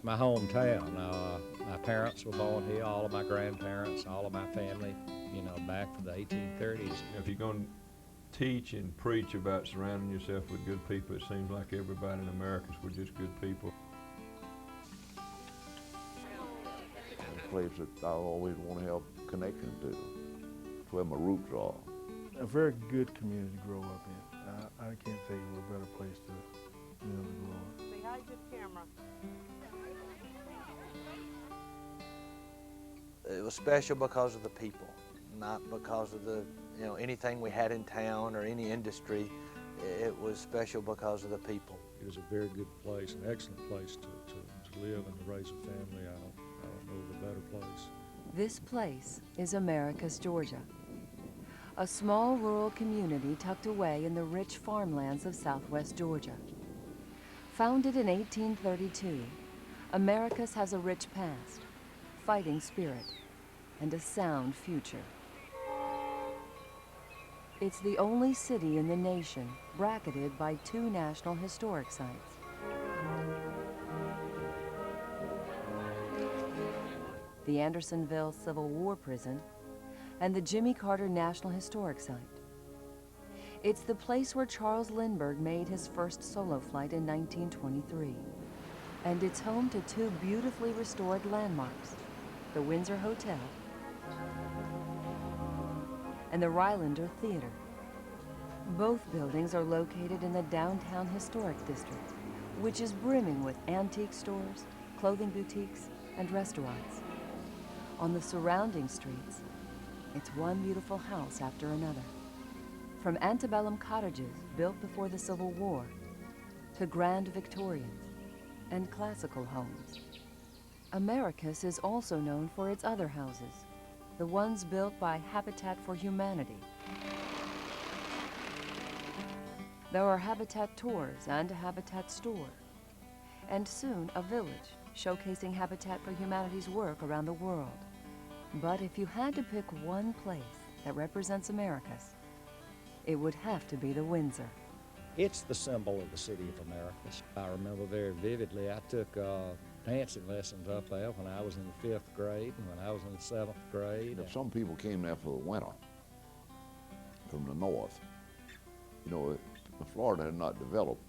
my hometown. My parents were born here, all of my grandparents, all of my family, back from the 1830s. If you're going to teach and preach about surrounding yourself with good people, it seems like everybody in Americus were just good people. A place that I always want to have connection to. It's where my roots are. A very good community to grow up in. I can't think of a better place to grow up. Say hi to the camera. It was special because of the people, not because of the, anything we had in town or any industry. It was special because of the people. It was a very good place, an excellent place to live and to raise a family. I don't know of a better place. This place is Americus, Georgia, a small rural community tucked away in the rich farmlands of southwest Georgia. Founded in 1832, Americus has a rich past, fighting spirit, and a sound future. It's the only city in the nation bracketed by 2 National Historic Sites. The Andersonville Civil War Prison and the Jimmy Carter National Historic Site. It's the place where Charles Lindbergh made his first solo flight in 1923. And it's home to 2 beautifully restored landmarks, the Windsor Hotel and the Rylander Theater. Both buildings are located in the downtown historic district, which is brimming with antique stores, clothing boutiques, and restaurants. On the surrounding streets, it's one beautiful house after another. From antebellum cottages built before the Civil War to grand Victorians and classical homes. Americus is also known for its other houses, the ones built by Habitat for Humanity. There are Habitat tours and a Habitat store, and soon a village showcasing Habitat for Humanity's work around the world. But if you had to pick one place that represents Americus, it would have to be the Windsor. It's the symbol of the city of Americus. I remember very vividly, I took dancing lessons up there when I was in the 5th grade and when I was in the 7th grade. If some people came there for the winter from the north, Florida had not developed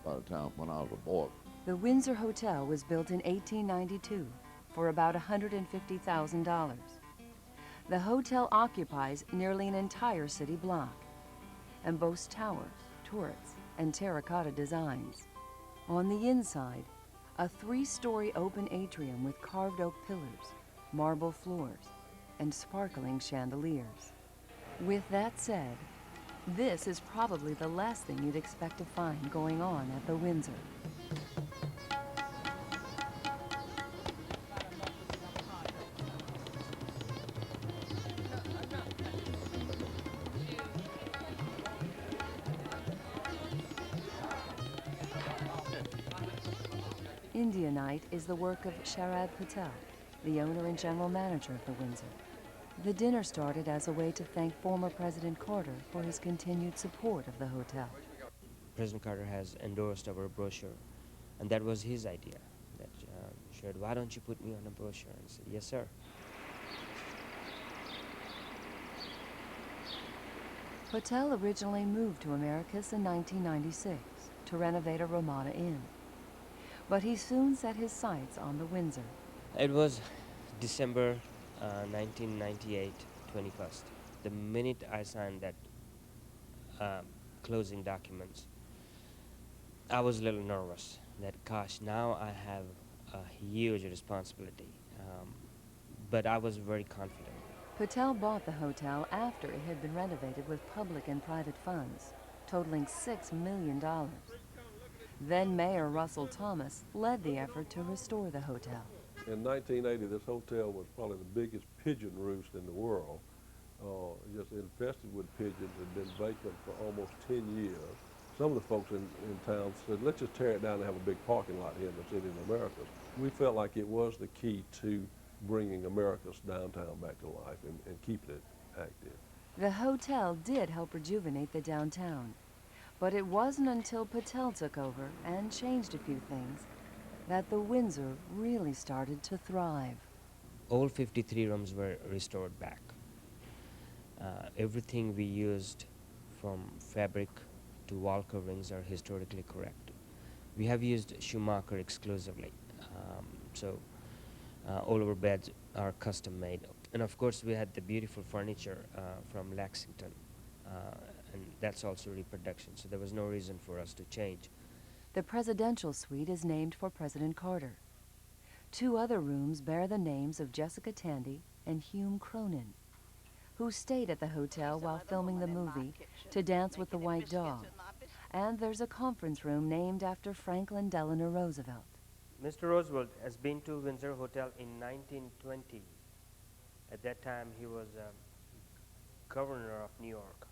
by the time when I was a boy. The Windsor Hotel was built in 1892 for about $150,000. The hotel occupies nearly an entire city block and boasts towers, turrets, and terracotta designs. On the inside, a 3-story open atrium with carved oak pillars, marble floors, and sparkling chandeliers. With that said, this is probably the last thing you'd expect to find going on at the Windsor. India Night is the work of Sharad Patel, the owner and general manager of the Windsor. The dinner started as a way to thank former President Carter for his continued support of the hotel. President Carter has endorsed our brochure, and that was his idea. That Sharad, why don't you put me on a brochure? And I said, yes, sir. Patel originally moved to Americus in 1996 to renovate a Ramada Inn. But he soon set his sights on the Windsor. It was December 1998, 21st. The minute I signed that closing documents, I was a little nervous that, gosh, now I have a huge responsibility. But I was very confident. Patel bought the hotel after it had been renovated with public and private funds, totaling $6 million. Then Mayor Russell Thomas led the effort to restore the hotel. In 1980, this hotel was probably the biggest pigeon roost in the world. Just infested with pigeons, had been vacant for almost 10 years. Some of the folks in town said, let's just tear it down and have a big parking lot here in the city of Americus. We felt like it was the key to bringing Americus downtown back to life and keeping it active. The hotel did help rejuvenate the downtown, but it wasn't until Patel took over and changed a few things that the Windsor really started to thrive. All 53 rooms were restored back. Everything we used, from fabric to wall coverings, are historically correct. We have used Schumacher exclusively, so all our beds are custom made. And of course we had the beautiful furniture from Lexington, and that's also reproduction, so there was no reason for us to change. The presidential suite is named for President Carter. 2 other rooms bear the names of Jessica Tandy and Hume Cronin, who stayed at the hotel while filming the movie To Dance with the White Dog. And there's a conference room named after Franklin Delano Roosevelt. Mr. Roosevelt has been to Windsor Hotel in 1920. At that time he was governor of New York.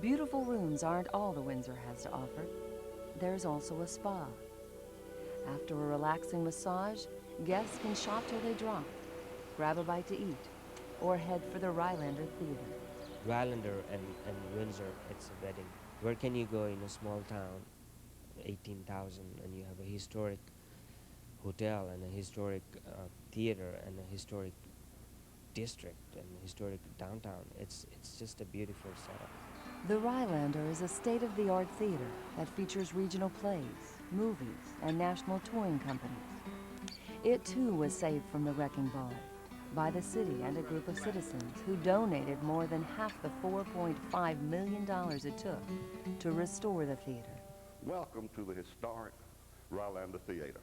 Beautiful rooms aren't all the Windsor has to offer. There's also a spa. After a relaxing massage, guests can shop till they drop, grab a bite to eat, or head for the Rylander Theater. Rylander and Windsor, it's a wedding. Where can you go in a small town, 18,000, and you have a historic hotel and a historic theater and a historic district and a historic downtown? It's just a beautiful setup. The Rylander is a state-of-the-art theater that features regional plays, movies, and national touring companies. It too was saved from the wrecking ball by the city and a group of citizens who donated more than half the $4.5 million it took to restore the theater. Welcome to the historic Rylander Theater.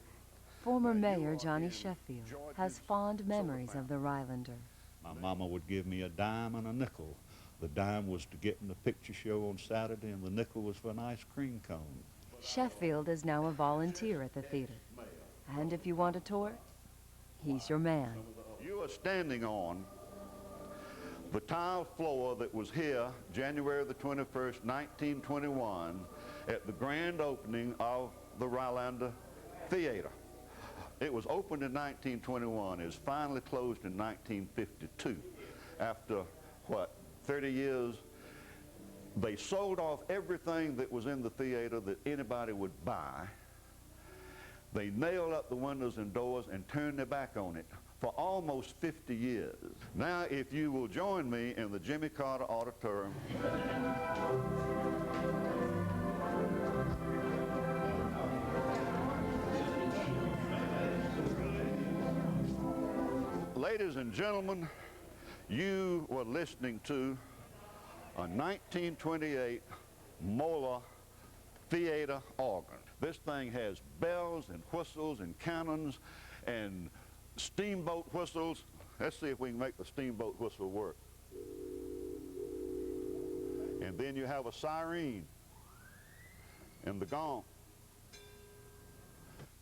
Former Mayor Johnny Sheffield has fond memories of the Rylander. My mama would give me a dime and a nickel. The dime was to get in the picture show on Saturday, and the nickel was for an ice cream cone. Sheffield is now a volunteer at the theater. And if you want a tour, he's your man. You are standing on the tile floor that was here January the 21st, 1921, at the grand opening of the Rylander Theater. It was opened in 1921. It was finally closed in 1952. After, 30 years, they sold off everything that was in the theater that anybody would buy. They nailed up the windows and doors and turned their back on it for almost 50 years. Now, if you will join me in the Jimmy Carter Auditorium. Ladies and gentlemen, you were listening to a 1928 Moeller theater organ. This thing has bells and whistles and cannons and steamboat whistles. Let's see if we can make the steamboat whistle work. And then you have a siren and the gong.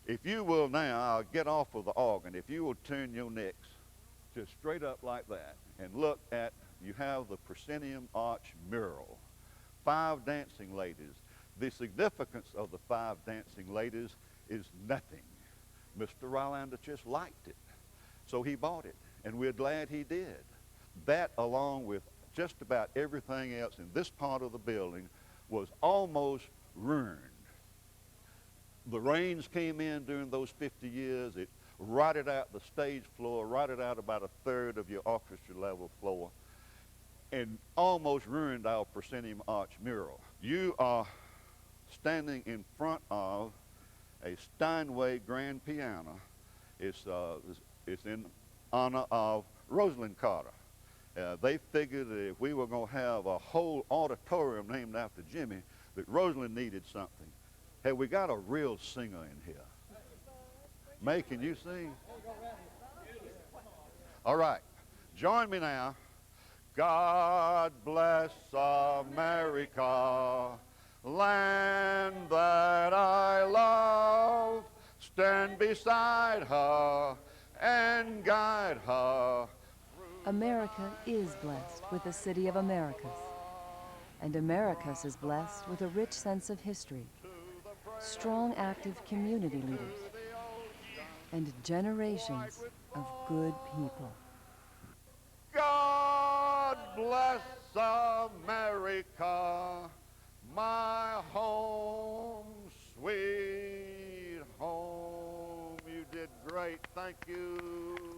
If you will now, I'll get off of the organ. If you will turn your necks just straight up like that and look at, you have the proscenium arch mural. 5 dancing ladies. The significance of the 5 dancing ladies is nothing. Mr. Rylander just liked it, so he bought it, and we're glad he did. That, along with just about everything else in this part of the building, was almost ruined. The rains came in during those 50 years. It rotted out the stage floor, rotted out about 1/3 of your orchestra level floor, and almost ruined our proscenium arch mural. You are standing in front of a Steinway grand piano. It's in honor of Rosalind Carter. They figured that if we were going to have a whole auditorium named after Jimmy, that Rosalind needed something. Have we got a real singer in here? May, can you sing? All right, join me now. God bless America, land that I love. Stand beside her and guide her. America is blessed with the city of Americus. And Americus is blessed with a rich sense of history, strong, active community leaders, and generations of good people. God bless America, my home, sweet home. great. Thank you.